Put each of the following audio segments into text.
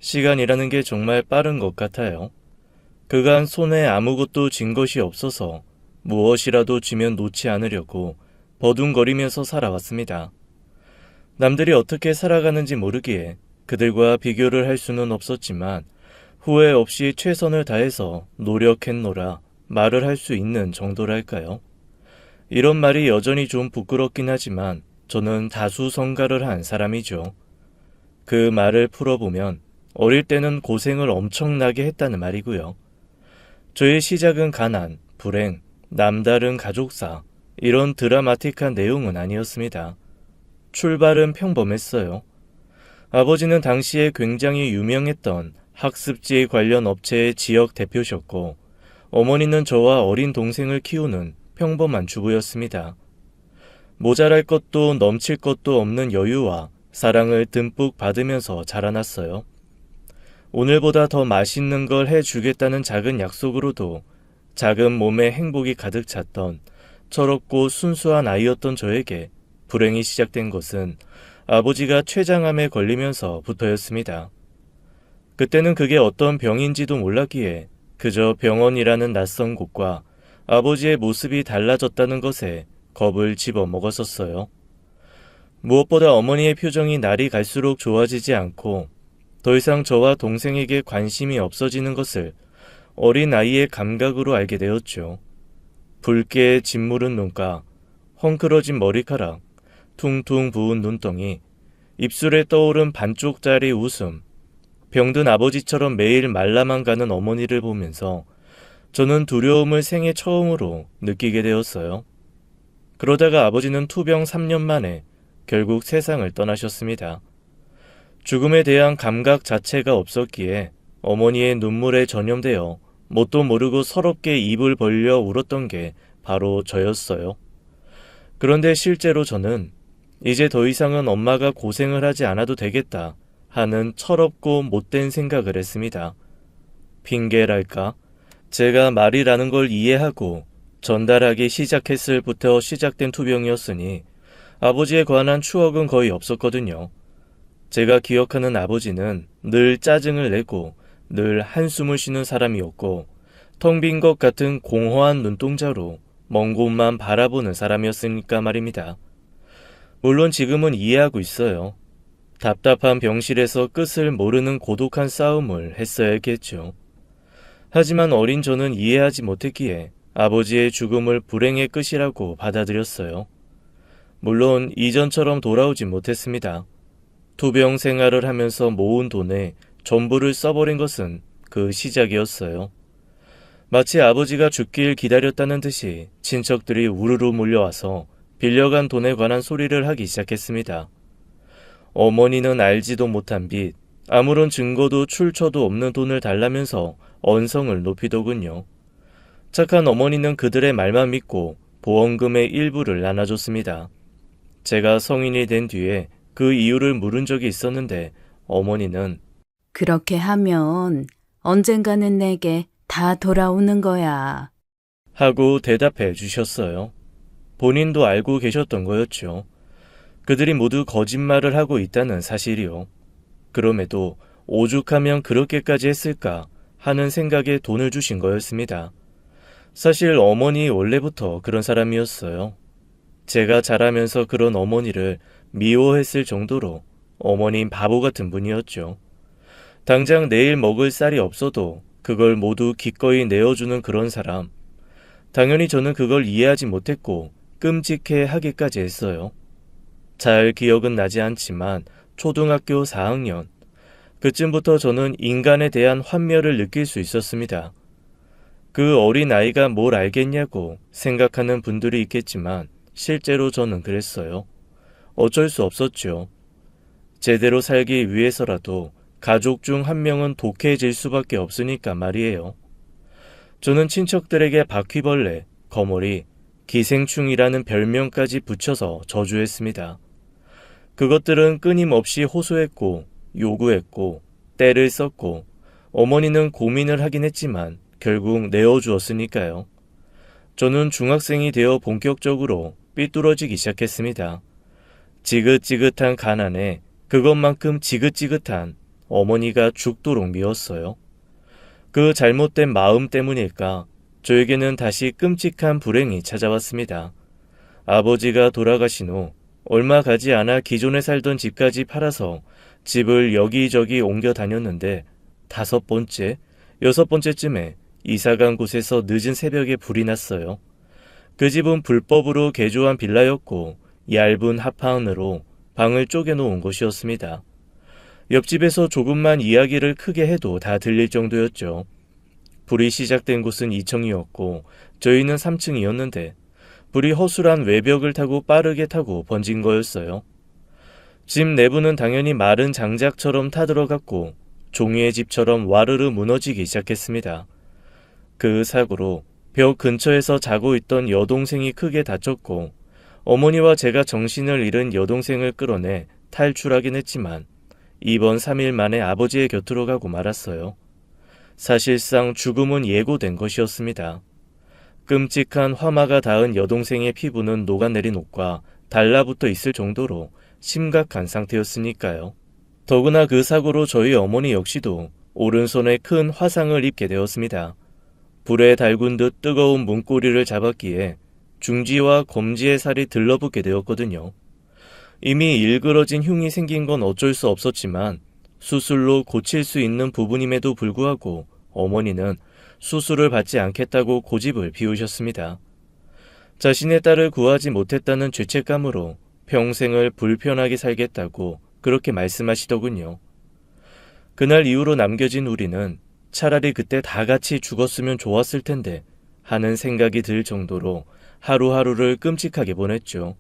시간이라는 게 정말 빠른 것 같아요. 그간 손에 아무것도 쥔 것이 없어서 무엇이라도 쥐면 놓지 않으려고 버둥거리면서 살아왔습니다. 남들이 어떻게 살아가는지 모르기에 그들과 비교를 할 수는 없었지만 후회 없이 최선을 다해서 노력했노라 말을 할 수 있는 정도랄까요. 이런 말이 여전히 좀 부끄럽긴 하지만 저는 다수성가를 한 사람이죠. 그 말을 풀어보면 어릴 때는 고생을 엄청나게 했다는 말이고요. 저의 시작은 가난, 불행, 남다른 가족사, 이런 드라마틱한 내용은 아니었습니다. 출발은 평범했어요. 아버지는 당시에 굉장히 유명했던 학습지 관련 업체의 지역 대표셨고, 어머니는 저와 어린 동생을 키우는 평범한 주부였습니다. 모자랄 것도 넘칠 것도 없는 여유와 사랑을 듬뿍 받으면서 자라났어요. 오늘보다 더 맛있는 걸 해주겠다는 작은 약속으로도 작은 몸에 행복이 가득 찼던 철없고 순수한 아이였던 저에게 불행이 시작된 것은 아버지가 췌장암에 걸리면서부터였습니다. 그때는 그게 어떤 병인지도 몰랐기에 그저 병원이라는 낯선 곳과 아버지의 모습이 달라졌다는 것에 겁을 집어먹었었어요. 무엇보다 어머니의 표정이 날이 갈수록 좋아지지 않고 더 이상 저와 동생에게 관심이 없어지는 것을 어린 아이의 감각으로 알게 되었죠. 붉게 짓무른 눈가, 헝클어진 머리카락, 퉁퉁 부은 눈덩이, 입술에 떠오른 반쪽짜리 웃음, 병든 아버지처럼 매일 말라만 가는 어머니를 보면서 저는 두려움을 생애 처음으로 느끼게 되었어요. 그러다가 아버지는 투병 3년 만에 결국 세상을 떠나셨습니다. 죽음에 대한 감각 자체가 없었기에 어머니의 눈물에 전염되어 뭣도 모르고 서럽게 입을 벌려 울었던 게 바로 저였어요. 그런데 실제로 저는 이제 더 이상은 엄마가 고생을 하지 않아도 되겠다 하는 철없고 못된 생각을 했습니다. 핑계랄까? 제가 말이라는 걸 이해하고 전달하기 시작했을 부터 시작된 투병이었으니 아버지에 관한 추억은 거의 없었거든요. 제가 기억하는 아버지는 늘 짜증을 내고 늘 한숨을 쉬는 사람이었고 텅 빈 것 같은 공허한 눈동자로 먼 곳만 바라보는 사람이었으니까 말입니다. 물론 지금은 이해하고 있어요. 답답한 병실에서 끝을 모르는 고독한 싸움을 했어야겠죠. 하지만 어린 저는 이해하지 못했기에 아버지의 죽음을 불행의 끝이라고 받아들였어요. 물론 이전처럼 돌아오진 못했습니다. 투병 생활을 하면서 모은 돈에 전부를 써버린 것은 그 시작이었어요. 마치 아버지가 죽길 기다렸다는 듯이 친척들이 우르르 몰려와서 빌려간 돈에 관한 소리를 하기 시작했습니다. 어머니는 알지도 못한 빚, 아무런 증거도 출처도 없는 돈을 달라면서 언성을 높이더군요. 착한 어머니는 그들의 말만 믿고 보험금의 일부를 나눠줬습니다. 제가 성인이 된 뒤에 그 이유를 물은 적이 있었는데 어머니는 그렇게 하면 언젠가는 내게 다 돌아오는 거야. 하고 대답해 주셨어요. 본인도 알고 계셨던 거였죠. 그들이 모두 거짓말을 하고 있다는 사실이요. 그럼에도 오죽하면 그렇게까지 했을까 하는 생각에 돈을 주신 거였습니다. 사실 어머니 원래부터 그런 사람이었어요. 제가 자라면서 그런 어머니를 미워했을 정도로 어머님 바보 같은 분이었죠. 당장 내일 먹을 쌀이 없어도 그걸 모두 기꺼이 내어주는 그런 사람. 당연히 저는 그걸 이해하지 못했고 끔찍해 하기까지 했어요. 잘 기억은 나지 않지만 초등학교 4학년, 그쯤부터 저는 인간에 대한 환멸을 느낄 수 있었습니다. 그 어린 아이가 뭘 알겠냐고 생각하는 분들이 있겠지만 실제로 저는 그랬어요. 어쩔 수 없었죠. 제대로 살기 위해서라도 가족 중 한 명은 독해질 수밖에 없으니까 말이에요. 저는 친척들에게 바퀴벌레, 거머리, 기생충이라는 별명까지 붙여서 저주했습니다. 그것들은 끊임없이 호소했고 요구했고 때를 썼고 어머니는 고민을 하긴 했지만 결국 내어주었으니까요. 저는 중학생이 되어 본격적으로 삐뚤어지기 시작했습니다. 지긋지긋한 가난에 그것만큼 지긋지긋한 어머니가 죽도록 미웠어요. 그 잘못된 마음 때문일까 저에게는 다시 끔찍한 불행이 찾아왔습니다. 아버지가 돌아가신 후 얼마 가지 않아 기존에 살던 집까지 팔아서 집을 여기저기 옮겨 다녔는데 5번째, 6번째쯤에 이사간 곳에서 늦은 새벽에 불이 났어요. 그 집은 불법으로 개조한 빌라였고 얇은 합판으로 방을 쪼개놓은 곳이었습니다. 옆집에서 조금만 이야기를 크게 해도 다 들릴 정도였죠. 불이 시작된 곳은 2층이었고 저희는 3층이었는데 불이 허술한 외벽을 타고 빠르게 타고 번진 거였어요. 집 내부는 당연히 마른 장작처럼 타들어갔고 종이의 집처럼 와르르 무너지기 시작했습니다. 그 사고로 벽 근처에서 자고 있던 여동생이 크게 다쳤고 어머니와 제가 정신을 잃은 여동생을 끌어내 탈출하긴 했지만 이번 3일 만에 아버지의 곁으로 가고 말았어요. 사실상 죽음은 예고된 것이었습니다. 끔찍한 화마가 닿은 여동생의 피부는 녹아내린 옷과 달라붙어 있을 정도로 심각한 상태였으니까요. 더구나 그 사고로 저희 어머니 역시도 오른손에 큰 화상을 입게 되었습니다. 불에 달군 듯 뜨거운 문고리를 잡았기에 중지와 검지의 살이 들러붙게 되었거든요. 이미 일그러진 흉이 생긴 건 어쩔 수 없었지만 수술로 고칠 수 있는 부분임에도 불구하고 어머니는 수술을 받지 않겠다고 고집을 피우셨습니다. 자신의 딸을 구하지 못했다는 죄책감으로 평생을 불편하게 살겠다고 그렇게 말씀하시더군요. 그날 이후로 남겨진 우리는 차라리 그때 다 같이 죽었으면 좋았을 텐데 하는 생각이 들 정도로 하루하루를 끔찍하게 보냈죠.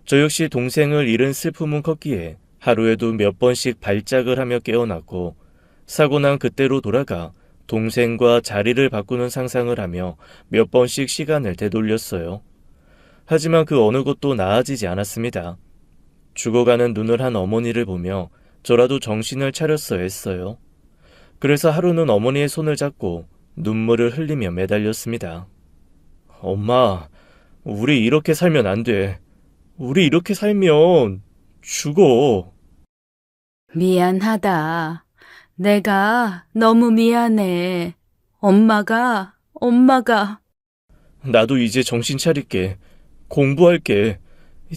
저 역시 동생을 잃은 슬픔은 컸기에 하루에도 몇 번씩 발작을 하며 깨어났고 사고 난 그때로 돌아가 동생과 자리를 바꾸는 상상을 하며 몇 번씩 시간을 되돌렸어요. 하지만 그 어느 것도 나아지지 않았습니다. 죽어가는 눈을 한 어머니를 보며 저라도 정신을 차렸어야 했어요. 그래서 하루는 어머니의 손을 잡고 눈물을 흘리며 매달렸습니다. 엄마, 우리 이렇게 살면 안 돼. 우리 이렇게 살면 죽어. 미안하다. 내가 너무 미안해. 엄마가. 나도 이제 정신 차릴게. 공부할게.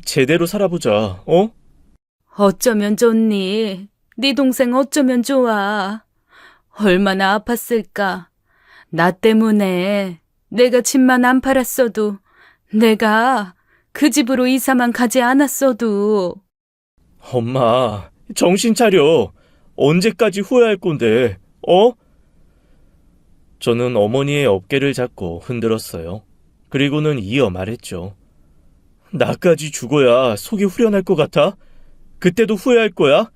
제대로 살아보자, 어? 어쩌면 좋니? 네 동생 어쩌면 좋아. 얼마나 아팠을까. 나 때문에 내가 집만 안 팔았어도, 내가 그 집으로 이사만 가지 않았어도. 엄마, 정신 차려. 언제까지 후회할 건데, 어? 저는 어머니의 어깨를 잡고 흔들었어요. 그리고는 이어 말했죠. 나까지 죽어야 속이 후련할 것 같아? 그때도 후회할 거야?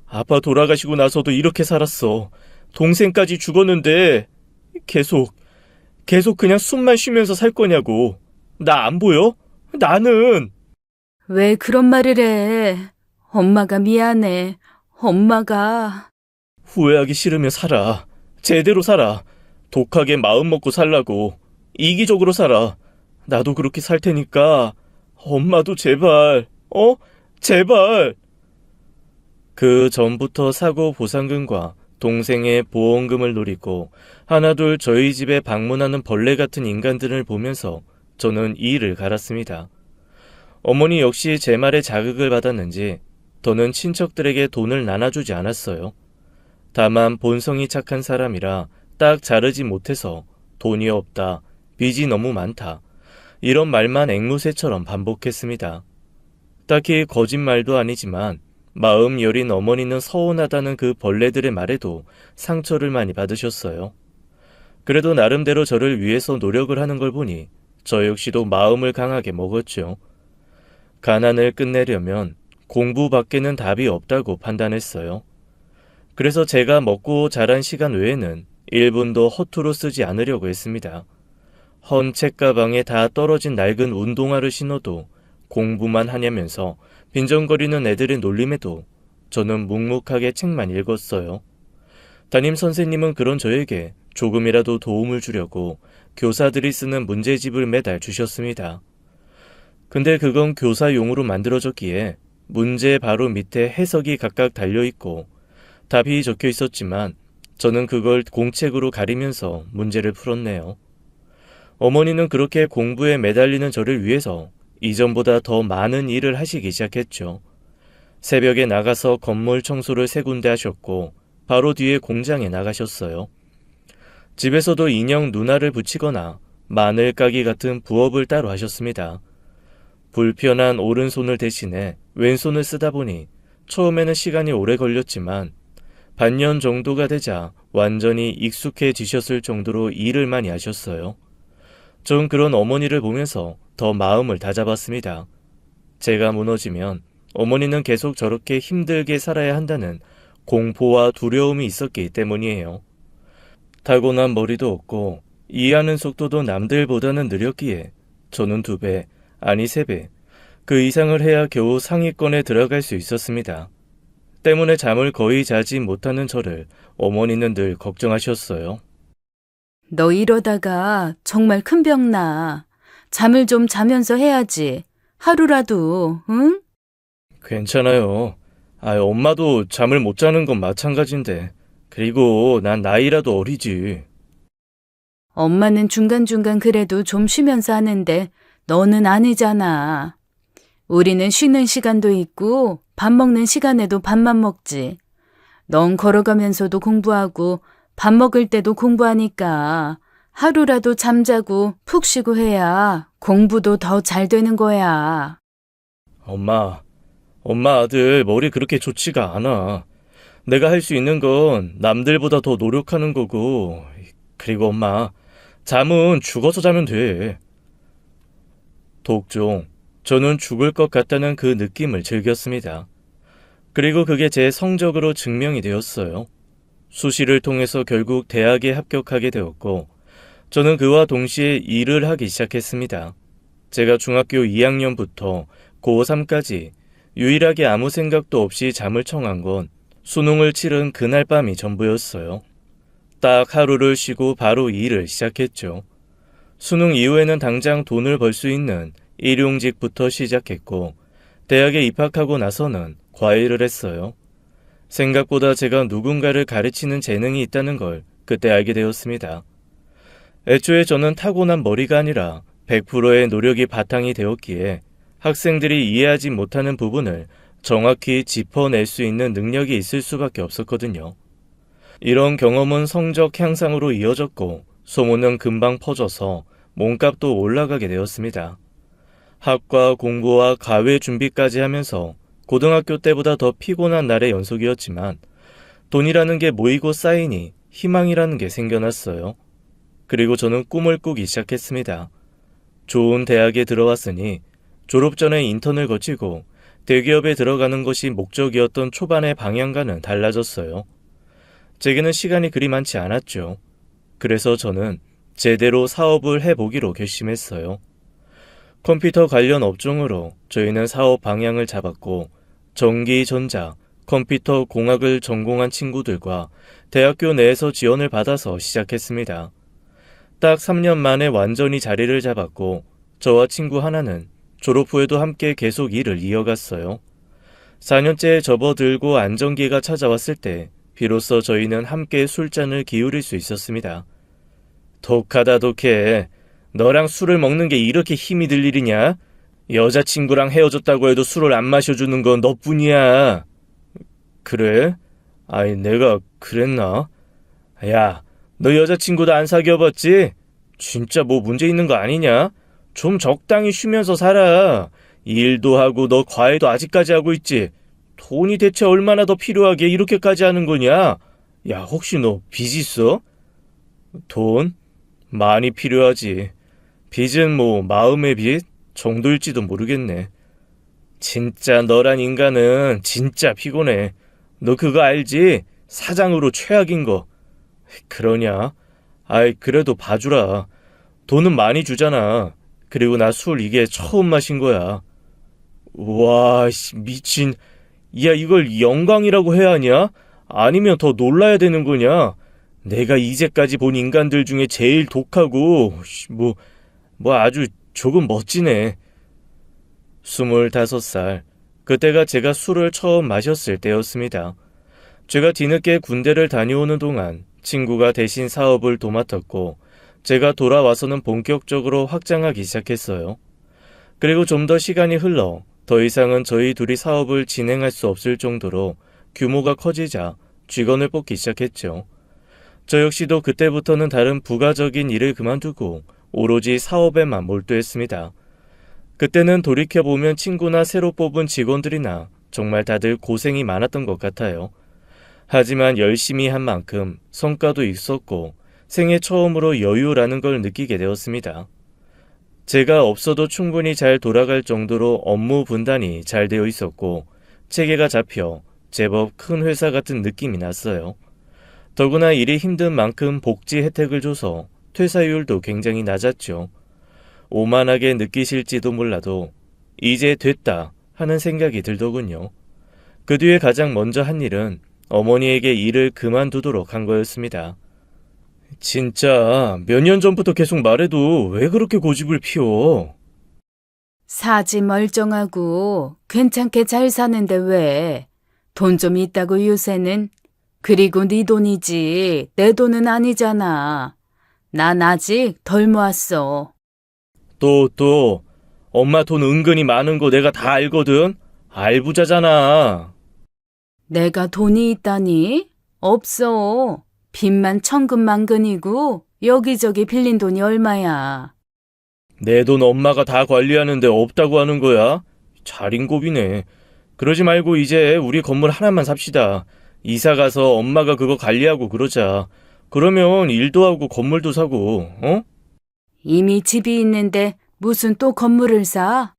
아빠 돌아가시고 나서도 이렇게 살았어. 동생까지 죽었는데 계속 그냥 숨만 쉬면서 살 거냐고. 나 안 보여? 나는. 왜 그런 말을 해? 엄마가 미안해. 엄마가. 후회하기 싫으면 살아. 제대로 살아. 독하게 마음 먹고 살라고. 이기적으로 살아. 나도 그렇게 살 테니까 엄마도 제발, 제발. 그 전부터 사고 보상금과 동생의 보험금을 노리고 하나둘 저희 집에 방문하는 벌레 같은 인간들을 보면서 저는 이를 갈았습니다. 어머니 역시 제 말에 자극을 받았는지 더는 친척들에게 돈을 나눠주지 않았어요. 다만 본성이 착한 사람이라 딱 자르지 못해서 돈이 없다, 빚이 너무 많다, 이런 말만 앵무새처럼 반복했습니다. 딱히 거짓말도 아니지만 마음 여린 어머니는 서운하다는 그 벌레들의 말에도 상처를 많이 받으셨어요. 그래도 나름대로 저를 위해서 노력을 하는 걸 보니 저 역시도 마음을 강하게 먹었죠. 가난을 끝내려면 공부밖에는 답이 없다고 판단했어요. 그래서 제가 먹고 자란 시간 외에는 1분도 허투루 쓰지 않으려고 했습니다. 헌 책가방에 다 떨어진 낡은 운동화를 신어도 공부만 하냐면서 빈정거리는 애들의 놀림에도 저는 묵묵하게 책만 읽었어요. 담임 선생님은 그런 저에게 조금이라도 도움을 주려고 교사들이 쓰는 문제집을 매달 주셨습니다. 근데 그건 교사용으로 만들어졌기에 문제 바로 밑에 해석이 각각 달려있고 답이 적혀 있었지만 저는 그걸 공책으로 가리면서 문제를 풀었네요. 어머니는 그렇게 공부에 매달리는 저를 위해서 이전보다 더 많은 일을 하시기 시작했죠. 새벽에 나가서 건물 청소를 3군데 하셨고 바로 뒤에 공장에 나가셨어요. 집에서도 인형 누나를 붙이거나 마늘 까기 같은 부업을 따로 하셨습니다. 불편한 오른손을 대신에 왼손을 쓰다 보니 처음에는 시간이 오래 걸렸지만 반년 정도가 되자 완전히 익숙해지셨을 정도로 일을 많이 하셨어요. 전 그런 어머니를 보면서 더 마음을 다잡았습니다. 제가 무너지면 어머니는 계속 저렇게 힘들게 살아야 한다는 공포와 두려움이 있었기 때문이에요. 타고난 머리도 없고 이해하는 속도도 남들보다는 느렸기에 저는 2배, 아니 3배, 그 이상을 해야 겨우 상위권에 들어갈 수 있었습니다. 때문에 잠을 거의 자지 못하는 저를 어머니는 늘 걱정하셨어요. 너 이러다가 정말 큰 병 나. 잠을 좀 자면서 해야지. 하루라도, 응? 괜찮아요. 엄마도 잠을 못 자는 건 마찬가지인데. 그리고 난 나이라도 어리지. 엄마는 중간중간 그래도 좀 쉬면서 하는데 너는 아니잖아. 우리는 쉬는 시간도 있고 밥 먹는 시간에도 밥만 먹지. 넌 걸어가면서도 공부하고 밥 먹을 때도 공부하니까 하루라도 잠자고 푹 쉬고 해야 공부도 더 잘 되는 거야. 엄마 아들 머리 그렇게 좋지가 않아. 내가 할 수 있는 건 남들보다 더 노력하는 거고. 그리고 엄마, 잠은 죽어서 자면 돼. 독종, 저는 죽을 것 같다는 그 느낌을 즐겼습니다. 그리고 그게 제 성적으로 증명이 되었어요. 수시를 통해서 결국 대학에 합격하게 되었고 저는 그와 동시에 일을 하기 시작했습니다. 제가 중학교 2학년부터 고3까지 유일하게 아무 생각도 없이 잠을 청한 건 수능을 치른 그날 밤이 전부였어요. 딱 하루를 쉬고 바로 일을 시작했죠. 수능 이후에는 당장 돈을 벌 수 있는 일용직부터 시작했고 대학에 입학하고 나서는 과외를 했어요. 생각보다 제가 누군가를 가르치는 재능이 있다는 걸 그때 알게 되었습니다. 애초에 저는 타고난 머리가 아니라 100%의 노력이 바탕이 되었기에 학생들이 이해하지 못하는 부분을 정확히 짚어낼 수 있는 능력이 있을 수밖에 없었거든요. 이런 경험은 성적 향상으로 이어졌고 소문은 금방 퍼져서 몸값도 올라가게 되었습니다. 학과 공부와 가외 준비까지 하면서 고등학교 때보다 더 피곤한 날의 연속이었지만 돈이라는 게 모이고 쌓이니 희망이라는 게 생겨났어요. 그리고 저는 꿈을 꾸기 시작했습니다. 좋은 대학에 들어왔으니 졸업 전에 인턴을 거치고 대기업에 들어가는 것이 목적이었던 초반의 방향과는 달라졌어요. 제게는 시간이 그리 많지 않았죠. 그래서 저는 제대로 사업을 해보기로 결심했어요. 컴퓨터 관련 업종으로 저희는 사업 방향을 잡았고 전기, 전자, 컴퓨터 공학을 전공한 친구들과 대학교 내에서 지원을 받아서 시작했습니다. 딱 3년 만에 완전히 자리를 잡았고 저와 친구 하나는 졸업 후에도 함께 계속 일을 이어갔어요. 4년째에 접어들고 안정기가 찾아왔을 때 비로소 저희는 함께 술잔을 기울일 수 있었습니다. 독하다 독해. 너랑 술을 먹는 게 이렇게 힘이 들 일이냐? 여자친구랑 헤어졌다고 해도 술을 안 마셔주는 건 너뿐이야. 그래? 내가 그랬나? 야, 너 여자친구도 안 사귀어봤지? 진짜 뭐 문제 있는 거 아니냐? 좀 적당히 쉬면서 살아. 일도 하고 너 과외도 아직까지 하고 있지? 돈이 대체 얼마나 더 필요하게 이렇게까지 하는 거냐? 야, 혹시 너 빚 있어? 돈? 많이 필요하지. 빚은 뭐 마음의 빚 정도일지도 모르겠네. 진짜 너란 인간은 진짜 피곤해. 너 그거 알지? 사장으로 최악인 거. 그러냐? 그래도 봐주라. 돈은 많이 주잖아. 그리고 나 술 이게 처음 마신 거야. 와, 미친. 야, 이걸 영광이라고 해야 하냐? 아니면 더 놀라야 되는 거냐? 내가 이제까지 본 인간들 중에 제일 독하고 아주 조금 멋지네. 25살. 그때가 제가 술을 처음 마셨을 때였습니다. 제가 뒤늦게 군대를 다녀오는 동안 친구가 대신 사업을 도맡았고 제가 돌아와서는 본격적으로 확장하기 시작했어요. 그리고 좀 더 시간이 흘러 더 이상은 저희 둘이 사업을 진행할 수 없을 정도로 규모가 커지자 직원을 뽑기 시작했죠. 저 역시도 그때부터는 다른 부가적인 일을 그만두고 오로지 사업에만 몰두했습니다. 그때는 돌이켜보면 친구나 새로 뽑은 직원들이나 정말 다들 고생이 많았던 것 같아요. 하지만 열심히 한 만큼 성과도 있었고 생애 처음으로 여유라는 걸 느끼게 되었습니다. 제가 없어도 충분히 잘 돌아갈 정도로 업무 분단이 잘 되어 있었고 체계가 잡혀 제법 큰 회사 같은 느낌이 났어요. 더구나 일이 힘든 만큼 복지 혜택을 줘서 퇴사율도 굉장히 낮았죠. 오만하게 느끼실지도 몰라도 이제 됐다 하는 생각이 들더군요. 그 뒤에 가장 먼저 한 일은 어머니에게 일을 그만두도록 한 거였습니다. 진짜 몇 년 전부터 계속 말해도 왜 그렇게 고집을 피워? 사지 멀쩡하고 괜찮게 잘 사는데 왜? 돈 좀 있다고 요새는. 그리고 네 돈이지 내 돈은 아니잖아. 난 아직 덜 모았어. 또 엄마 돈 은근히 많은 거 내가 다 알거든? 알부자잖아. 내가 돈이 있다니? 없어. 빚만 천근만근이고 여기저기 빌린 돈이 얼마야. 내 돈 엄마가 다 관리하는데 없다고 하는 거야? 잘인고비네. 그러지 말고 이제 우리 건물 하나만 삽시다. 이사 가서 엄마가 그거 관리하고 그러자. 그러면 일도 하고 건물도 사고, 어? 이미 집이 있는데 무슨 또 건물을 사?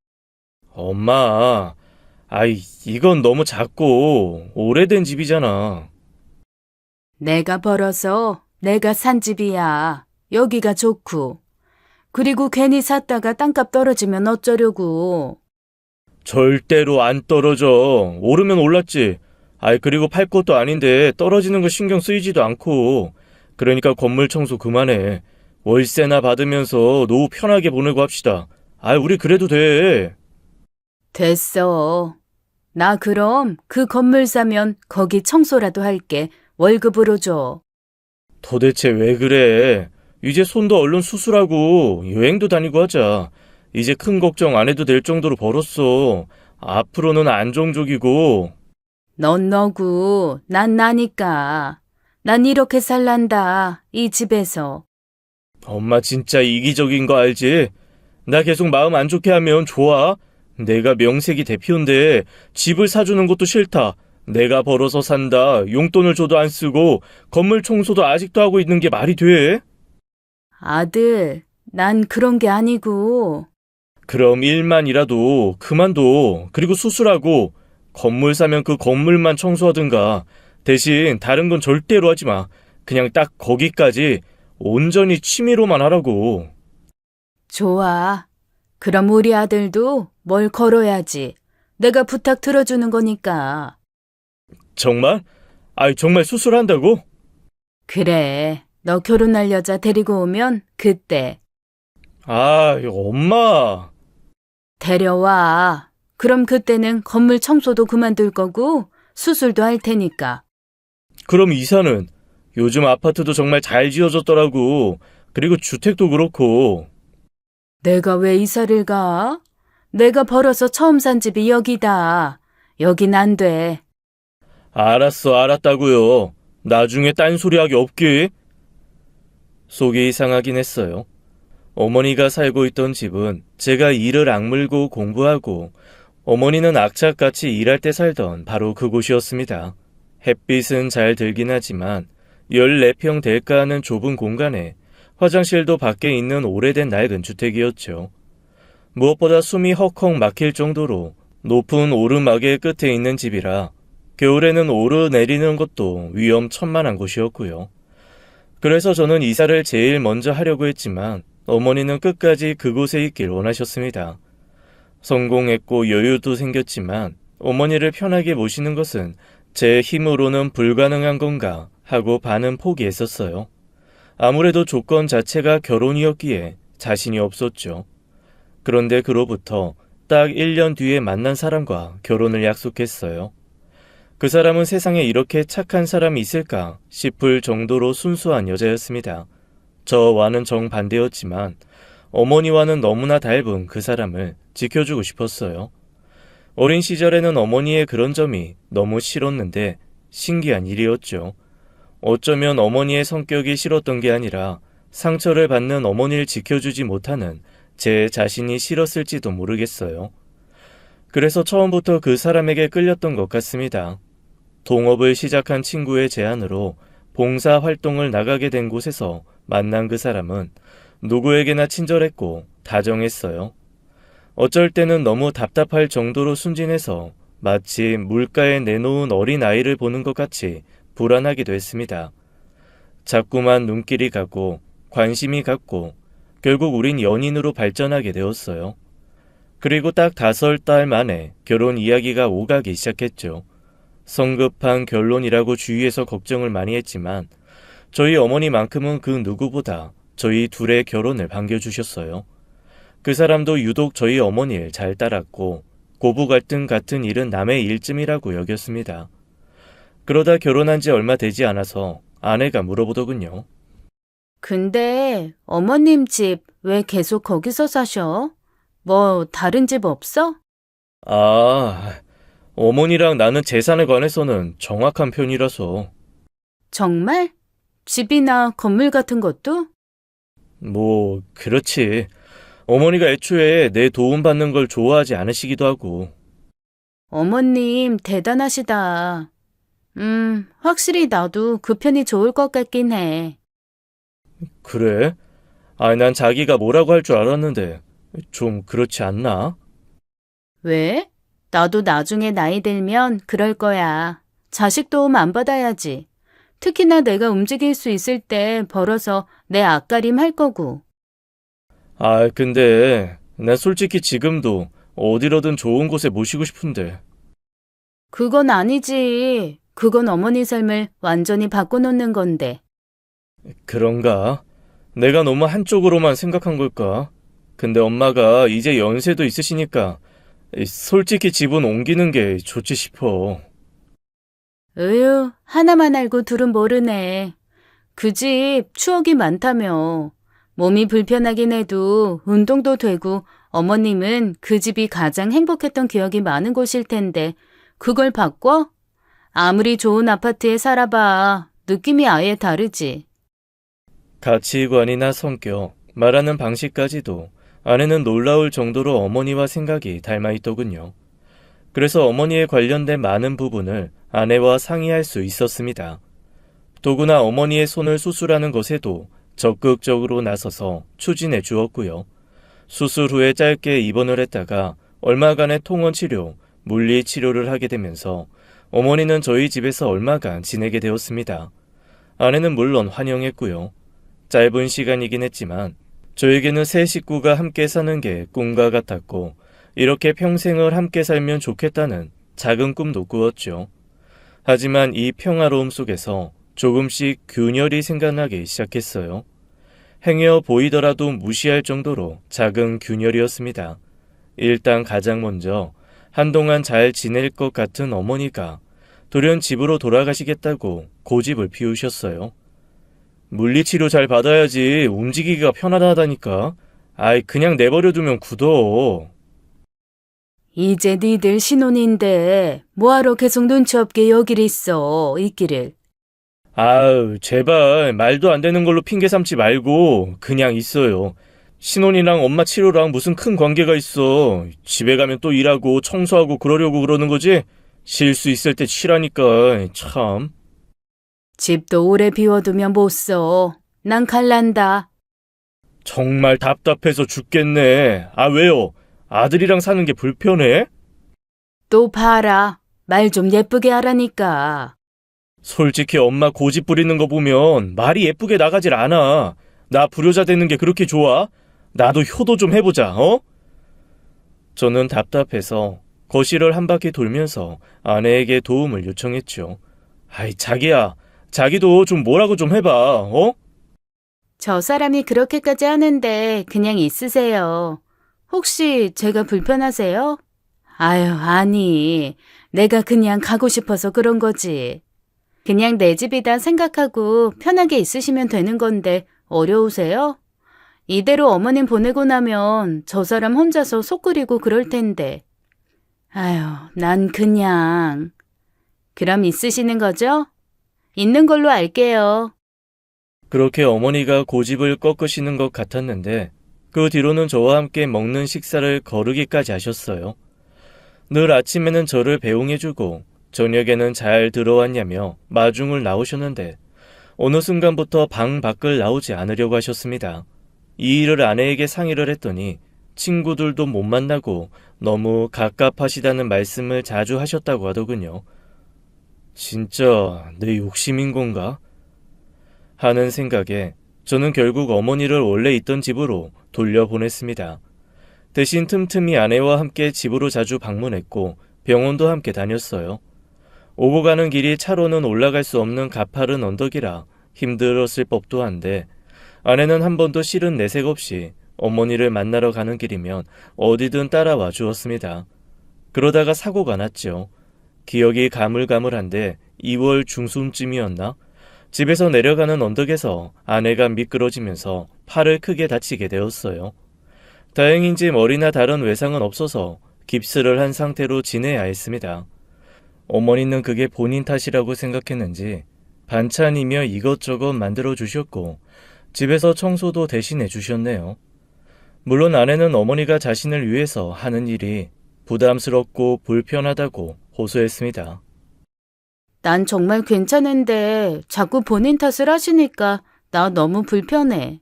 엄마, 이건 너무 작고 오래된 집이잖아. 내가 벌어서 내가 산 집이야. 여기가 좋고. 그리고 괜히 샀다가 땅값 떨어지면 어쩌려고. 절대로 안 떨어져. 오르면 올랐지. 그리고 팔 것도 아닌데 떨어지는 거 신경 쓰이지도 않고. 그러니까 건물 청소 그만해. 월세나 받으면서 노후 편하게 보내고 합시다. 우리 그래도 돼. 됐어. 나 그럼 그 건물 사면 거기 청소라도 할게. 월급으로 줘. 도대체 왜 그래? 이제 손도 얼른 수술하고 여행도 다니고 하자. 이제 큰 걱정 안 해도 될 정도로 벌었어. 앞으로는 안정적이고. 넌 너고 난 나니까. 난 이렇게 살란다. 이 집에서. 엄마 진짜 이기적인 거 알지? 나 계속 마음 안 좋게 하면 좋아? 내가 명색이 대표인데 집을 사주는 것도 싫다. 내가 벌어서 산다. 용돈을 줘도 안 쓰고 건물 청소도 아직도 하고 있는 게 말이 돼? 아들, 난 그런 게 아니고. 그럼 일만이라도 그만둬. 그리고 수술하고 건물 사면 그 건물만 청소하든가. 대신 다른 건 절대로 하지 마. 그냥 딱 거기까지 온전히 취미로만 하라고. 좋아. 그럼 우리 아들도 뭘 걸어야지. 내가 부탁 들어주는 거니까. 정말? 정말 수술한다고? 그래. 너 결혼할 여자 데리고 오면 그때. 엄마. 데려와. 그럼 그때는 건물 청소도 그만둘 거고 수술도 할 테니까. 그럼 이사는? 요즘 아파트도 정말 잘 지어졌더라고. 그리고 주택도 그렇고. 내가 왜 이사를 가? 내가 벌어서 처음 산 집이 여기다. 여긴 안 돼. 알았다고요. 나중에 딴소리하기 없게. 속이 이상하긴 했어요. 어머니가 살고 있던 집은 제가 이를 악물고 공부하고 어머니는 악착같이 일할 때 살던 바로 그곳이었습니다. 햇빛은 잘 들긴 하지만 14평 될까 하는 좁은 공간에 화장실도 밖에 있는 오래된 낡은 주택이었죠. 무엇보다 숨이 헉헉 막힐 정도로 높은 오르막의 끝에 있는 집이라 겨울에는 오르내리는 것도 위험천만한 곳이었고요. 그래서 저는 이사를 제일 먼저 하려고 했지만 어머니는 끝까지 그곳에 있길 원하셨습니다. 성공했고 여유도 생겼지만 어머니를 편하게 모시는 것은 제 힘으로는 불가능한 건가 하고 반은 포기했었어요. 아무래도 조건 자체가 결혼이었기에 자신이 없었죠. 그런데 그로부터 딱 1년 뒤에 만난 사람과 결혼을 약속했어요. 그 사람은 세상에 이렇게 착한 사람이 있을까 싶을 정도로 순수한 여자였습니다. 저와는 정반대였지만 어머니와는 너무나 닮은 그 사람을 지켜주고 싶었어요. 어린 시절에는 어머니의 그런 점이 너무 싫었는데 신기한 일이었죠. 어쩌면 어머니의 성격이 싫었던 게 아니라 상처를 받는 어머니를 지켜주지 못하는 제 자신이 싫었을지도 모르겠어요. 그래서 처음부터 그 사람에게 끌렸던 것 같습니다. 동업을 시작한 친구의 제안으로 봉사 활동을 나가게 된 곳에서 만난 그 사람은 누구에게나 친절했고 다정했어요. 어쩔 때는 너무 답답할 정도로 순진해서 마치 물가에 내놓은 어린 아이를 보는 것 같이 불안하기도 했습니다. 자꾸만 눈길이 가고 관심이 갔고 결국 우린 연인으로 발전하게 되었어요. 그리고 딱 5달 만에 결혼 이야기가 오가기 시작했죠. 성급한 결론이라고 주위에서 걱정을 많이 했지만 저희 어머니만큼은 그 누구보다 저희 둘의 결혼을 반겨주셨어요. 그 사람도 유독 저희 어머니를 잘 따랐고 고부 갈등 같은 일은 남의 일쯤이라고 여겼습니다. 그러다 결혼한 지 얼마 되지 않아서 아내가 물어보더군요. 근데 어머님 집 왜 계속 거기서 사셔? 뭐 다른 집 없어? 아, 어머니랑 나는 재산에 관해서는 정확한 편이라서. 정말? 집이나 건물 같은 것도? 뭐, 그렇지. 어머니가 애초에 내 도움받는 걸 좋아하지 않으시기도 하고. 어머님 대단하시다. 확실히 나도 그 편이 좋을 것 같긴 해. 그래? 아니, 난 자기가 뭐라고 할 줄 알았는데 좀 그렇지 않나? 왜? 나도 나중에 나이 들면 그럴 거야. 자식 도움 안 받아야지. 특히나 내가 움직일 수 있을 때 벌어서 내 앞가림 할 거고. 아, 근데 난 솔직히 지금도 어디로든 좋은 곳에 모시고 싶은데. 그건 아니지. 그건 어머니 삶을 완전히 바꿔놓는 건데. 그런가? 내가 너무 한쪽으로만 생각한 걸까? 근데 엄마가 이제 연세도 있으시니까 솔직히 집은 옮기는 게 좋지 싶어. 으유, 하나만 알고 둘은 모르네. 그 집 추억이 많다며. 몸이 불편하긴 해도 운동도 되고 어머님은 그 집이 가장 행복했던 기억이 많은 곳일 텐데 그걸 바꿔? 아무리 좋은 아파트에 살아봐. 느낌이 아예 다르지. 가치관이나 성격, 말하는 방식까지도 아내는 놀라울 정도로 어머니와 생각이 닮아 있더군요. 그래서 어머니에 관련된 많은 부분을 아내와 상의할 수 있었습니다. 더구나 어머니의 손을 수술하는 것에도 적극적으로 나서서 추진해 주었고요. 수술 후에 짧게 입원을 했다가 얼마간의 통원치료, 물리치료를 하게 되면서 어머니는 저희 집에서 얼마간 지내게 되었습니다. 아내는 물론 환영했고요. 짧은 시간이긴 했지만 저에게는 세 식구가 함께 사는 게 꿈과 같았고 이렇게 평생을 함께 살면 좋겠다는 작은 꿈도 꾸었죠. 하지만 이 평화로움 속에서 조금씩 균열이 생겨나기 시작했어요. 행여 보이더라도 무시할 정도로 작은 균열이었습니다. 일단 가장 먼저 한동안 잘 지낼 것 같은 어머니가 돌연 집으로 돌아가시겠다고 고집을 피우셨어요. 물리치료 잘 받아야지 움직이기가 편하다니까. 아이, 그냥 내버려두면 굳어. 이제 니들 신혼인데 뭐하러 계속 눈치 없게 여길 있어, 있기를. 아우, 제발 말도 안 되는 걸로 핑계 삼지 말고 그냥 있어요. 신혼이랑 엄마 치료랑 무슨 큰 관계가 있어. 집에 가면 또 일하고 청소하고 그러려고 그러는 거지? 쉴 수 있을 때 쉬라니까. 참. 집도 오래 비워두면 못 써. 난 갈란다. 정말 답답해서 죽겠네. 아, 왜요? 아들이랑 사는 게 불편해? 또 봐라. 말 좀 예쁘게 하라니까. 솔직히 엄마 고집 부리는 거 보면 말이 예쁘게 나가질 않아. 나 불효자 되는 게 그렇게 좋아? 나도 효도 좀 해보자, 어? 저는 답답해서 거실을 한 바퀴 돌면서 아내에게 도움을 요청했죠. 아이, 자기야. 자기도 좀 뭐라고 좀 해봐, 어? 저 사람이 그렇게까지 하는데 그냥 있으세요. 혹시 제가 불편하세요? 아유, 아니. 내가 그냥 가고 싶어서 그런 거지. 그냥 내 집이다 생각하고 편하게 있으시면 되는 건데 어려우세요? 이대로 어머님 보내고 나면 저 사람 혼자서 속 끓이고 그럴 텐데. 아휴, 난 그냥. 그럼 있으시는 거죠? 있는 걸로 알게요. 그렇게 어머니가 고집을 꺾으시는 것 같았는데 그 뒤로는 저와 함께 먹는 식사를 거르기까지 하셨어요. 늘 아침에는 저를 배웅해주고 저녁에는 잘 들어왔냐며 마중을 나오셨는데 어느 순간부터 방 밖을 나오지 않으려고 하셨습니다. 이 일을 아내에게 상의를 했더니 친구들도 못 만나고 너무 갑갑하시다는 말씀을 자주 하셨다고 하더군요. 진짜 내 욕심인 건가? 하는 생각에 저는 결국 어머니를 원래 있던 집으로 돌려보냈습니다. 대신 틈틈이 아내와 함께 집으로 자주 방문했고 병원도 함께 다녔어요. 오고 가는 길이 차로는 올라갈 수 없는 가파른 언덕이라 힘들었을 법도 한데 아내는 한 번도 싫은 내색 없이 어머니를 만나러 가는 길이면 어디든 따라와 주었습니다. 그러다가 사고가 났죠. 기억이 가물가물한데 2월 중순쯤이었나? 집에서 내려가는 언덕에서 아내가 미끄러지면서 팔을 크게 다치게 되었어요. 다행인지 머리나 다른 외상은 없어서 깁스를 한 상태로 지내야 했습니다. 어머니는 그게 본인 탓이라고 생각했는지 반찬이며 이것저것 만들어 주셨고 집에서 청소도 대신해 주셨네요. 물론 아내는 어머니가 자신을 위해서 하는 일이 부담스럽고 불편하다고 호소했습니다. 난 정말 괜찮은데 자꾸 본인 탓을 하시니까 나 너무 불편해.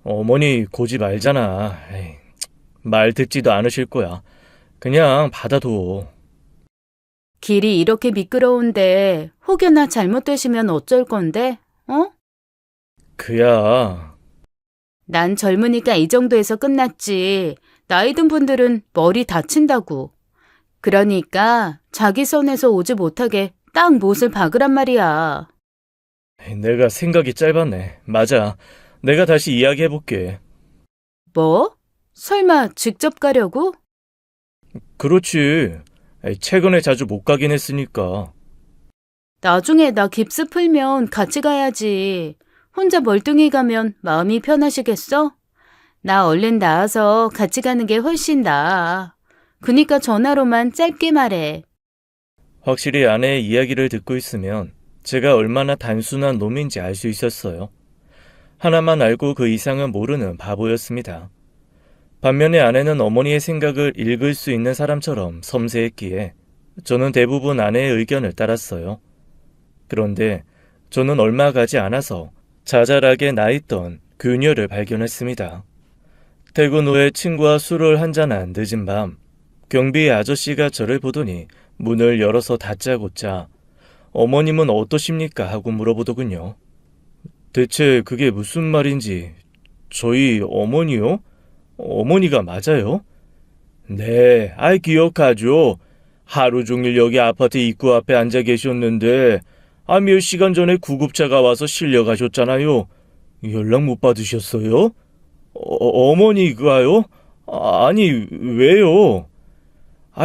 어머니 고집 알잖아. 에이, 말 듣지도 않으실 거야. 그냥 받아둬. 길이 이렇게 미끄러운데 혹여나 잘못되시면 어쩔 건데? 어? 그야. 난 젊으니까 이 정도에서 끝났지. 나이 든 분들은 머리 다친다고. 그러니까 자기 선에서 오지 못하게 딱 못을 박으란 말이야. 내가 생각이 짧았네. 맞아. 내가 다시 이야기해볼게. 뭐? 설마 직접 가려고? 그렇지. 최근에 자주 못 가긴 했으니까. 나중에 나 깁스 풀면 같이 가야지. 혼자 멀뚱히 가면 마음이 편하시겠어? 나 얼른 나와서 같이 가는 게 훨씬 나아. 그니까 전화로만 짧게 말해. 확실히 아내의 이야기를 듣고 있으면 제가 얼마나 단순한 놈인지 알 수 있었어요. 하나만 알고 그 이상은 모르는 바보였습니다. 반면에 아내는 어머니의 생각을 읽을 수 있는 사람처럼 섬세했기에 저는 대부분 아내의 의견을 따랐어요. 그런데 저는 얼마 가지 않아서 자잘하게 나있던 그녀를 발견했습니다. 퇴근 후에 친구와 술을 한잔한 늦은 밤, 경비 아저씨가 저를 보더니 문을 열어서 다짜고짜 어머님은 어떠십니까? 하고 물어보더군요. 대체 그게 무슨 말인지. 저희 어머니요? 어머니가 맞아요? 네, 기억하죠. 하루 종일 여기 아파트 입구 앞에 앉아 계셨는데 몇 시간 전에 구급차가 와서 실려가셨잖아요. 연락 못 받으셨어요? 어머니가요? 아니, 왜요?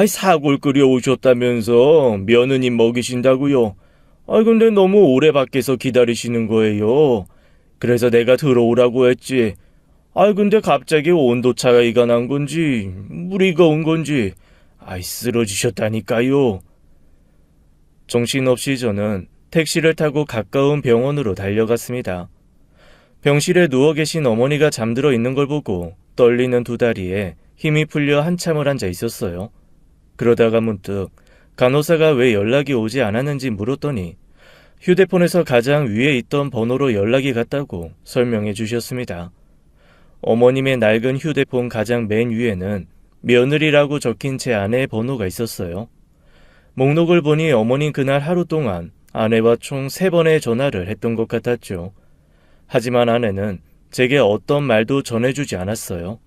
사골 끓여 오셨다면서 며느님 먹이신다고요. 근데 너무 오래 밖에서 기다리시는 거예요. 그래서 내가 들어오라고 했지. 근데 갑자기 온도 차이가 난 건지 물이 온 건지 쓰러지셨다니까요. 정신없이 저는 택시를 타고 가까운 병원으로 달려갔습니다. 병실에 누워 계신 어머니가 잠들어 있는 걸 보고 떨리는 두 다리에 힘이 풀려 한참을 앉아 있었어요. 그러다가 문득 간호사가 왜 연락이 오지 않았는지 물었더니 휴대폰에서 가장 위에 있던 번호로 연락이 갔다고 설명해 주셨습니다. 어머님의 낡은 휴대폰 가장 맨 위에는 며느리라고 적힌 제 아내의 번호가 있었어요. 목록을 보니 어머닌 그날 하루 동안 아내와 총 3번의 전화를 했던 것 같았죠. 하지만 아내는 제게 어떤 말도 전해주지 않았어요.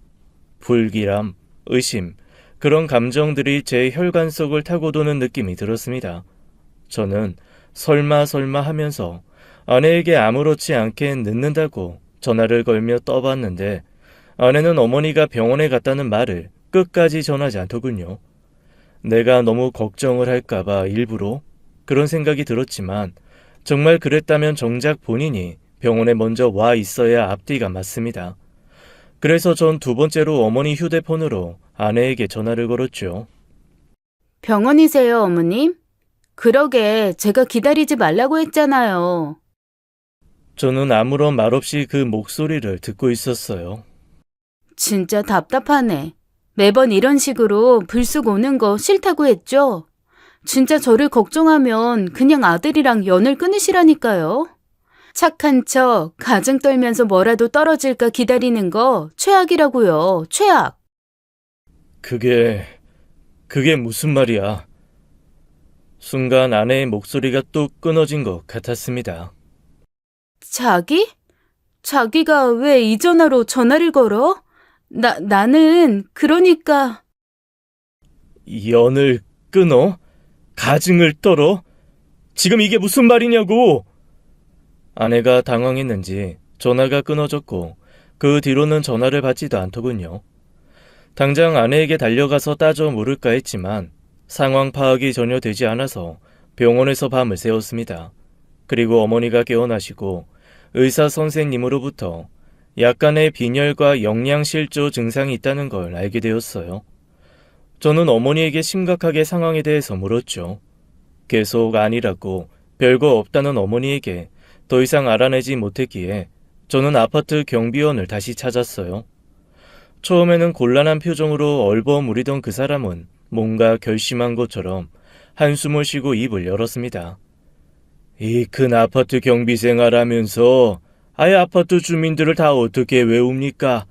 불길함, 의심, 그런 감정들이 제 혈관 속을 타고 도는 느낌이 들었습니다. 저는 설마 하면서 아내에게 아무렇지 않게 늦는다고 전화를 걸며 떠봤는데 아내는 어머니가 병원에 갔다는 말을 끝까지 전하지 않더군요. 내가 너무 걱정을 할까봐 일부러 그런 생각이 들었지만 정말 그랬다면 정작 본인이 병원에 먼저 와 있어야 앞뒤가 맞습니다. 그래서 전 두 번째로 어머니 휴대폰으로 아내에게 전화를 걸었죠. 병원이세요, 어머님? 그러게 제가 기다리지 말라고 했잖아요. 저는 아무런 말 없이 그 목소리를 듣고 있었어요. 진짜 답답하네. 매번 이런 식으로 불쑥 오는 거 싫다고 했죠? 진짜 저를 걱정하면 그냥 아들이랑 연을 끊으시라니까요. 착한 척 가정 떨면서 뭐라도 떨어질까 기다리는 거 최악이라고요. 최악. 그게 무슨 말이야? 순간 아내의 목소리가 뚝 끊어진 것 같았습니다. 자기? 자기가 왜 이 전화로 전화를 걸어? 나는 그러니까. 연을 끊어? 가증을 떨어? 지금 이게 무슨 말이냐고! 아내가 당황했는지 전화가 끊어졌고 그 뒤로는 전화를 받지도 않더군요. 당장 아내에게 달려가서 따져 물을까 했지만 상황 파악이 전혀 되지 않아서 병원에서 밤을 새웠습니다. 그리고 어머니가 깨어나시고 의사 선생님으로부터 약간의 빈혈과 영양실조 증상이 있다는 걸 알게 되었어요. 저는 어머니에게 심각하게 상황에 대해서 물었죠. 계속 아니라고 별거 없다는 어머니에게 더 이상 알아내지 못했기에 저는 아파트 경비원을 다시 찾았어요. 처음에는 곤란한 표정으로 얼버무리던 그 사람은 뭔가 결심한 것처럼 한숨을 쉬고 입을 열었습니다. 이 큰 아파트 경비 생활하면서 아예 아파트 주민들을 다 어떻게 외웁니까?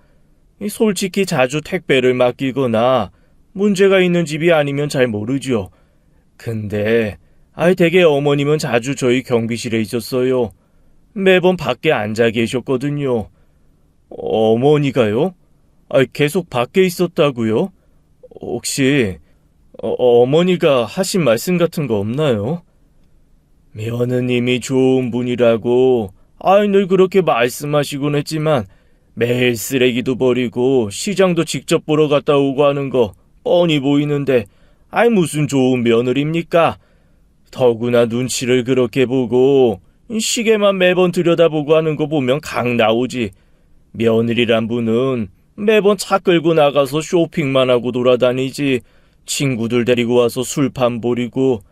솔직히 자주 택배를 맡기거나 문제가 있는 집이 아니면 잘 모르죠. 근데 되게 어머님은 자주 저희 경비실에 있었어요. 매번 밖에 앉아 계셨거든요. 어머니가요? 계속 밖에 있었다고요? 혹시 어머니가 하신 말씀 같은 거 없나요? 며느님이 좋은 분이라고 늘 그렇게 말씀하시곤 했지만 매일 쓰레기도 버리고 시장도 직접 보러 갔다 오고 하는 거 뻔히 보이는데 무슨 좋은 며느리입니까? 더구나 눈치를 그렇게 보고 시계만 매번 들여다보고 하는 거 보면 강 나오지. 며느리란 분은 매번 차 끌고 나가서 쇼핑만 하고 돌아다니지 친구들 데리고 와서 술판 버리고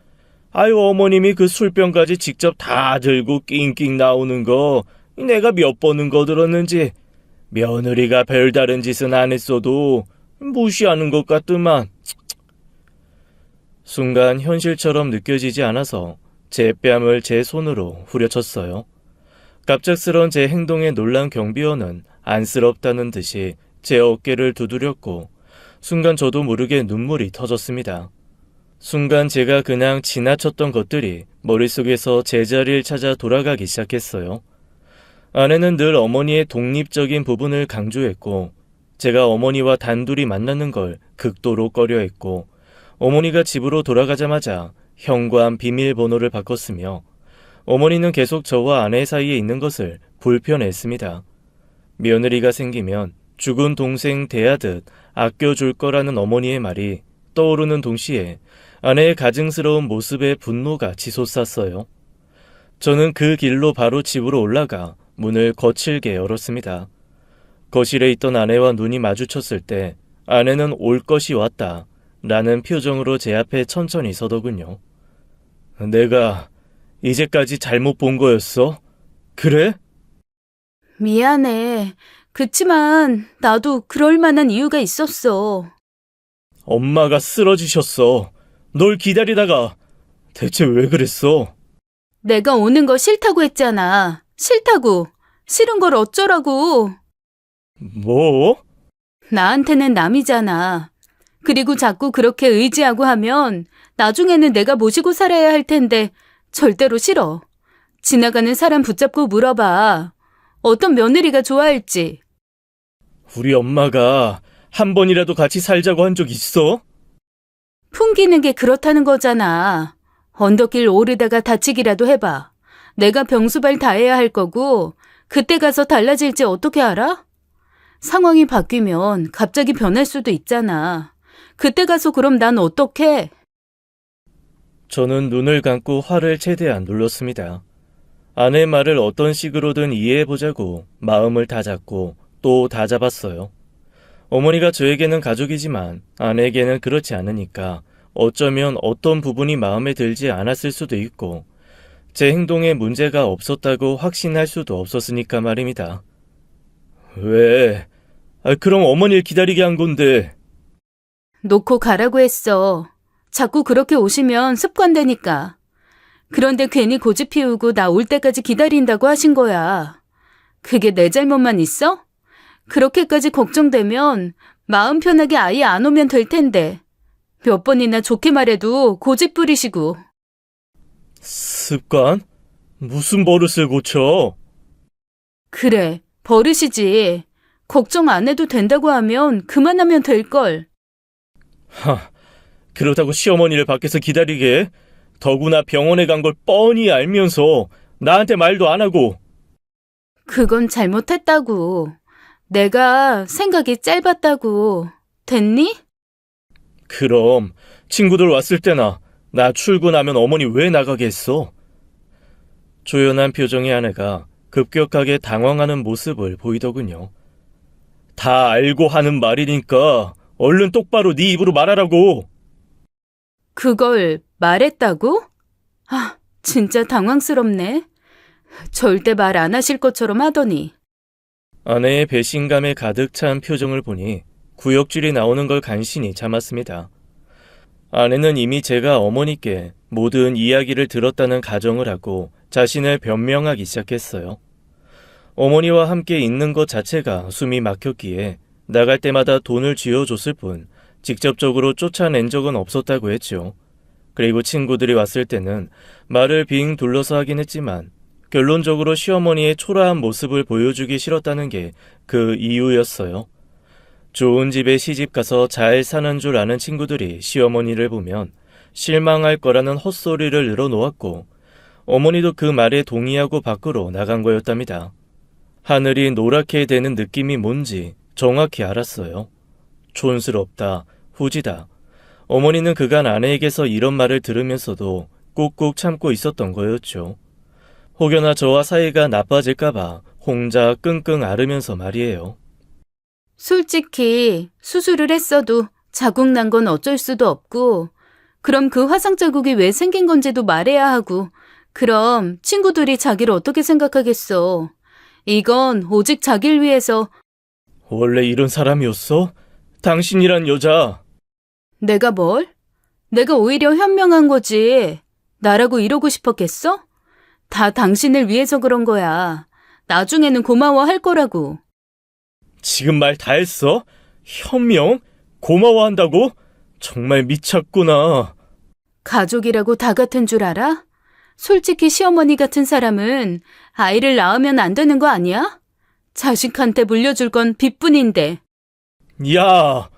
어머님이 그 술병까지 직접 다 들고 낑낑 나오는 거 내가 몇 번은 거들었는지 며느리가 별다른 짓은 안 했어도 무시하는 것 같더만. 순간 현실처럼 느껴지지 않아서 제 뺨을 제 손으로 후려쳤어요. 갑작스런 제 행동에 놀란 경비원은 안쓰럽다는 듯이 제 어깨를 두드렸고 순간 저도 모르게 눈물이 터졌습니다. 순간 제가 그냥 지나쳤던 것들이 머릿속에서 제자리를 찾아 돌아가기 시작했어요. 아내는 늘 어머니의 독립적인 부분을 강조했고 제가 어머니와 단둘이 만나는 걸 극도로 꺼려했고 어머니가 집으로 돌아가자마자 현관 비밀번호를 바꿨으며 어머니는 계속 저와 아내 사이에 있는 것을 불편해했습니다. 며느리가 생기면 죽은 동생 대하듯 아껴줄 거라는 어머니의 말이 떠오르는 동시에 아내의 가증스러운 모습에 분노가 치솟았어요. 저는 그 길로 바로 집으로 올라가 문을 거칠게 열었습니다. 거실에 있던 아내와 눈이 마주쳤을 때 아내는 올 것이 왔다 라는 표정으로 제 앞에 천천히 서더군요. 내가 이제까지 잘못 본 거였어? 그래? 미안해. 그치만 나도 그럴 만한 이유가 있었어. 엄마가 쓰러지셨어. 널 기다리다가 대체 왜 그랬어? 내가 오는 거 싫다고 했잖아. 싫다고. 싫은 걸 어쩌라고. 뭐? 나한테는 남이잖아. 그리고 자꾸 그렇게 의지하고 하면 나중에는 내가 모시고 살아야 할 텐데 절대로 싫어. 지나가는 사람 붙잡고 물어봐. 어떤 며느리가 좋아할지. 우리 엄마가 한 번이라도 같이 살자고 한 적 있어? 풍기는 게 그렇다는 거잖아. 언덕길 오르다가 다치기라도 해봐. 내가 병수발 다 해야 할 거고 그때 가서 달라질지 어떻게 알아? 상황이 바뀌면 갑자기 변할 수도 있잖아. 그때 가서 그럼 난 어떡해? 저는 눈을 감고 화를 최대한 눌렀습니다. 아내의 말을 어떤 식으로든 이해해보자고 마음을 다잡고 또 다잡았어요. 어머니가 저에게는 가족이지만 아내에게는 그렇지 않으니까 어쩌면 어떤 부분이 마음에 들지 않았을 수도 있고 제 행동에 문제가 없었다고 확신할 수도 없었으니까 말입니다. 왜? 그럼 어머니를 기다리게 한 건데. 놓고 가라고 했어. 자꾸 그렇게 오시면 습관되니까. 그런데 괜히 고집 피우고 나 올 때까지 기다린다고 하신 거야. 그게 내 잘못만 있어? 그렇게까지 걱정되면 마음 편하게 아예 안 오면 될 텐데. 몇 번이나 좋게 말해도 고집 부리시고. 습관? 무슨 버릇을 고쳐? 그래, 버릇이지. 걱정 안 해도 된다고 하면 그만하면 될걸. 그렇다고 시어머니를 밖에서 기다리게 해? 더구나 병원에 간 걸 뻔히 알면서 나한테 말도 안 하고. 그건 잘못했다고. 내가 생각이 짧았다고. 됐니? 그럼 친구들 왔을 때나 나 출근하면 어머니 왜 나가게 했어? 조연한 표정의 아내가 급격하게 당황하는 모습을 보이더군요. 다 알고 하는 말이니까 얼른 똑바로 네 입으로 말하라고. 그걸 말했다고? 아, 진짜 당황스럽네. 절대 말 안 하실 것처럼 하더니. 아내의 배신감에 가득 찬 표정을 보니 구역질이 나오는 걸 간신히 참았습니다. 아내는 이미 제가 어머니께 모든 이야기를 들었다는 가정을 하고 자신을 변명하기 시작했어요. 어머니와 함께 있는 것 자체가 숨이 막혔기에 나갈 때마다 돈을 쥐어줬을 뿐 직접적으로 쫓아낸 적은 없었다고 했죠. 그리고 친구들이 왔을 때는 말을 빙 둘러서 하긴 했지만 결론적으로 시어머니의 초라한 모습을 보여주기 싫었다는 게 그 이유였어요. 좋은 집에 시집가서 잘 사는 줄 아는 친구들이 시어머니를 보면 실망할 거라는 헛소리를 늘어놓았고 어머니도 그 말에 동의하고 밖으로 나간 거였답니다. 하늘이 노랗게 되는 느낌이 뭔지 정확히 알았어요. 촌스럽다, 후지다. 어머니는 그간 아내에게서 이런 말을 들으면서도 꾹꾹 참고 있었던 거였죠. 혹여나 저와 사이가 나빠질까봐 혼자 끙끙 앓으면서 말이에요. 솔직히 수술을 했어도 자국 난 건 어쩔 수도 없고, 그럼 그 화상 자국이 왜 생긴 건지도 말해야 하고, 그럼 친구들이 자기를 어떻게 생각하겠어. 이건 오직 자기를 위해서. 원래 이런 사람이었어? 당신이란 여자. 내가 뭘? 내가 오히려 현명한 거지. 나라고 이러고 싶었겠어? 다 당신을 위해서 그런 거야. 나중에는 고마워할 거라고. 지금 말 다 했어? 현명? 고마워한다고? 정말 미쳤구나. 가족이라고 다 같은 줄 알아? 솔직히 시어머니 같은 사람은 아이를 낳으면 안 되는 거 아니야? 자식한테 물려줄 건 빚뿐인데. 야!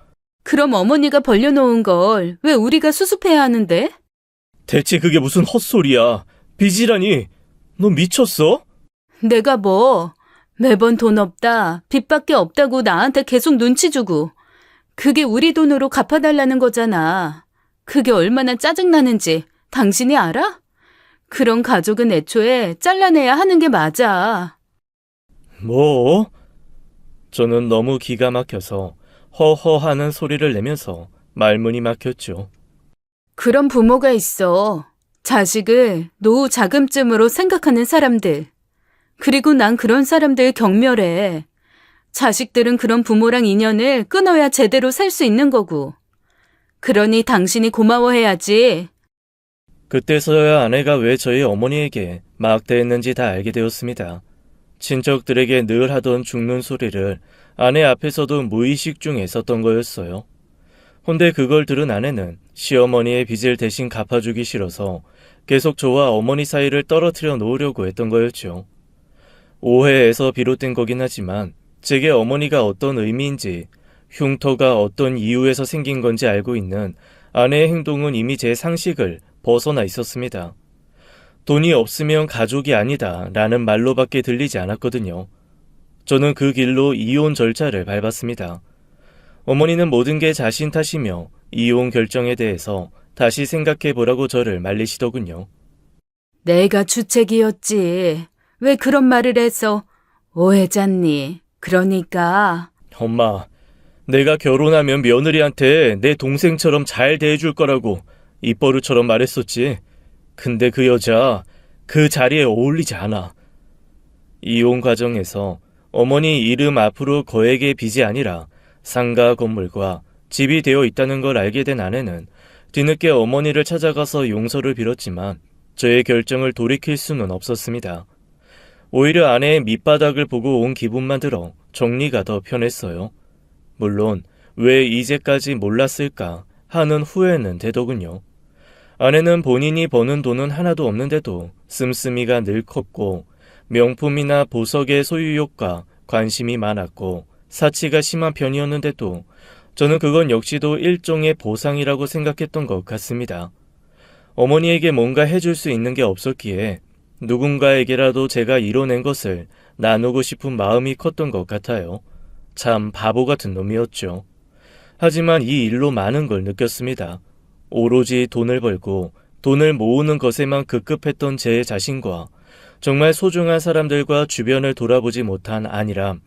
그럼 어머니가 벌려놓은 걸 왜 우리가 수습해야 하는데? 대체 그게 무슨 헛소리야. 빚이라니. 너 미쳤어? 내가 뭐 매번 돈 없다, 빚밖에 없다고 나한테 계속 눈치 주고 그게 우리 돈으로 갚아달라는 거잖아. 그게 얼마나 짜증나는지 당신이 알아? 그런 가족은 애초에 잘라내야 하는 게 맞아. 뭐? 저는 너무 기가 막혀서 허허하는 소리를 내면서 말문이 막혔죠. 그런 부모가 있어. 자식을 노후 자금쯤으로 생각하는 사람들. 그리고 난 그런 사람들 경멸해. 자식들은 그런 부모랑 인연을 끊어야 제대로 살 수 있는 거고. 그러니 당신이 고마워해야지. 그때서야 아내가 왜 저희 어머니에게 막대했는지 다 알게 되었습니다. 친척들에게 늘 하던 죽는 소리를 아내 앞에서도 무의식 중에 썼던 거였어요. 헌데 그걸 들은 아내는 시어머니의 빚을 대신 갚아주기 싫어서 계속 저와 어머니 사이를 떨어뜨려 놓으려고 했던 거였죠. 오해에서 비롯된 거긴 하지만 제게 어머니가 어떤 의미인지 흉터가 어떤 이유에서 생긴 건지 알고 있는 아내의 행동은 이미 제 상식을 벗어나 있었습니다. 돈이 없으면 가족이 아니다 라는 말로밖에 들리지 않았거든요. 저는 그 길로 이혼 절차를 밟았습니다. 어머니는 모든 게 자신 탓이며 이혼 결정에 대해서 다시 생각해보라고 저를 말리시더군요. 내가 주책이었지. 왜 그런 말을 해서 오해잖니. 그러니까 엄마, 내가 결혼하면 며느리한테 내 동생처럼 잘 대해줄 거라고 입버릇처럼 말했었지. 근데 그 여자 그 자리에 어울리지 않아. 이혼 과정에서 어머니 이름 앞으로 거액의 빚이 아니라 상가 건물과 집이 되어 있다는 걸 알게 된 아내는 뒤늦게 어머니를 찾아가서 용서를 빌었지만 저의 결정을 돌이킬 수는 없었습니다. 오히려 아내의 밑바닥을 보고 온 기분만 들어 정리가 더 편했어요. 물론 왜 이제까지 몰랐을까 하는 후회는 되더군요. 아내는 본인이 버는 돈은 하나도 없는데도 씀씀이가 늘 컸고 명품이나 보석의 소유욕과 관심이 많았고 사치가 심한 편이었는데도 저는 그건 역시도 일종의 보상이라고 생각했던 것 같습니다. 어머니에게 뭔가 해줄 수 있는 게 없었기에 누군가에게라도 제가 이뤄낸 것을 나누고 싶은 마음이 컸던 것 같아요. 참 바보 같은 놈이었죠. 하지만 이 일로 많은 걸 느꼈습니다. 오로지 돈을 벌고 돈을 모으는 것에만 급급했던 제 자신과 정말 소중한 사람들과 주변을 돌아보지 못한 안일함,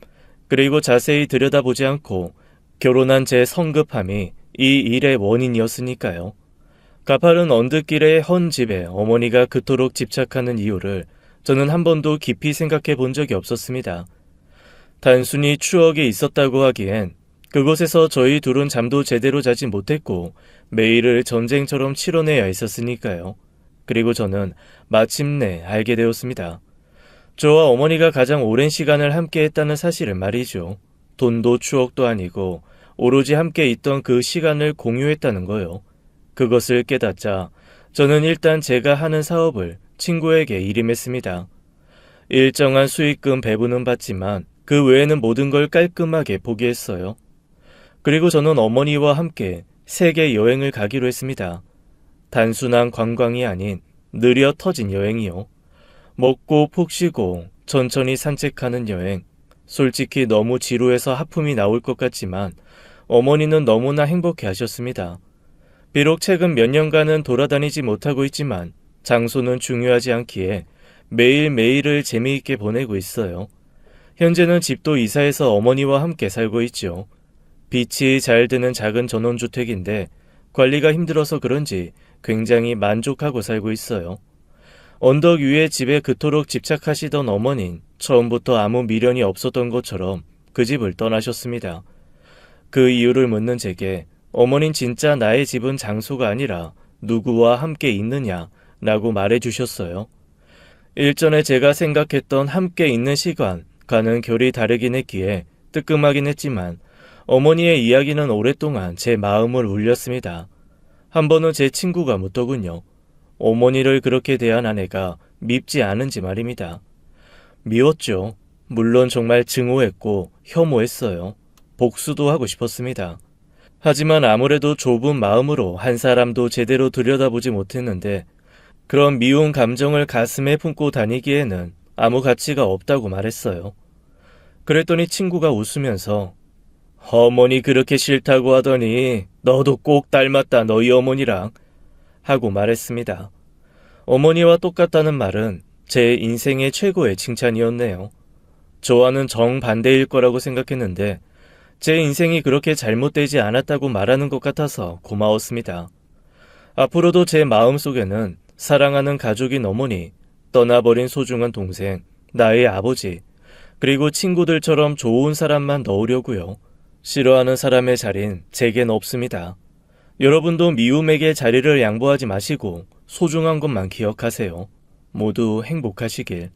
그리고 자세히 들여다보지 않고 결혼한 제 성급함이 이 일의 원인이었으니까요. 가파른 언덕길의 헌 집에 어머니가 그토록 집착하는 이유를 저는 한 번도 깊이 생각해 본 적이 없었습니다. 단순히 추억이 있었다고 하기엔 그곳에서 저희 둘은 잠도 제대로 자지 못했고 매일을 전쟁처럼 치러내야 했었으니까요. 그리고 저는 마침내 알게 되었습니다. 저와 어머니가 가장 오랜 시간을 함께 했다는 사실을 말이죠. 돈도 추억도 아니고 오로지 함께 있던 그 시간을 공유했다는 거요. 그것을 깨닫자 저는 일단 제가 하는 사업을 친구에게 일임했습니다. 일정한 수익금 배분은 받지만 그 외에는 모든 걸 깔끔하게 포기했어요. 그리고 저는 어머니와 함께 세계 여행을 가기로 했습니다. 단순한 관광이 아닌 느려 터진 여행이요. 먹고 푹 쉬고 천천히 산책하는 여행. 솔직히 너무 지루해서 하품이 나올 것 같지만 어머니는 너무나 행복해 하셨습니다. 비록 최근 몇 년간은 돌아다니지 못하고 있지만 장소는 중요하지 않기에 매일매일을 재미있게 보내고 있어요. 현재는 집도 이사해서 어머니와 함께 살고 있죠. 빛이 잘 드는 작은 전원주택인데 관리가 힘들어서 그런지 굉장히 만족하고 살고 있어요. 언덕 위의 집에 그토록 집착하시던 어머닌 처음부터 아무 미련이 없었던 것처럼 그 집을 떠나셨습니다. 그 이유를 묻는 제게 어머닌 진짜 나의 집은 장소가 아니라 누구와 함께 있느냐 라고 말해주셨어요. 일전에 제가 생각했던 함께 있는 시간과는 결이 다르긴 했기에 뜨끔하긴 했지만 어머니의 이야기는 오랫동안 제 마음을 울렸습니다. 한 번은 제 친구가 묻더군요. 어머니를 그렇게 대한 아내가 밉지 않은지 말입니다. 미웠죠. 물론 정말 증오했고 혐오했어요. 복수도 하고 싶었습니다. 하지만 아무래도 좁은 마음으로 한 사람도 제대로 들여다보지 못했는데 그런 미운 감정을 가슴에 품고 다니기에는 아무 가치가 없다고 말했어요. 그랬더니 친구가 웃으면서 어머니 그렇게 싫다고 하더니 너도 꼭 닮았다 너희 어머니랑 하고 말했습니다. 어머니와 똑같다는 말은 제 인생의 최고의 칭찬이었네요. 저와는 정반대일 거라고 생각했는데 제 인생이 그렇게 잘못되지 않았다고 말하는 것 같아서 고마웠습니다. 앞으로도 제 마음속에는 사랑하는 가족인 어머니, 떠나버린 소중한 동생, 나의 아버지, 그리고 친구들처럼 좋은 사람만 넣으려고요. 싫어하는 사람의 자리는 제겐 없습니다. 여러분도 미움에게 자리를 양보하지 마시고 소중한 것만 기억하세요. 모두 행복하시길.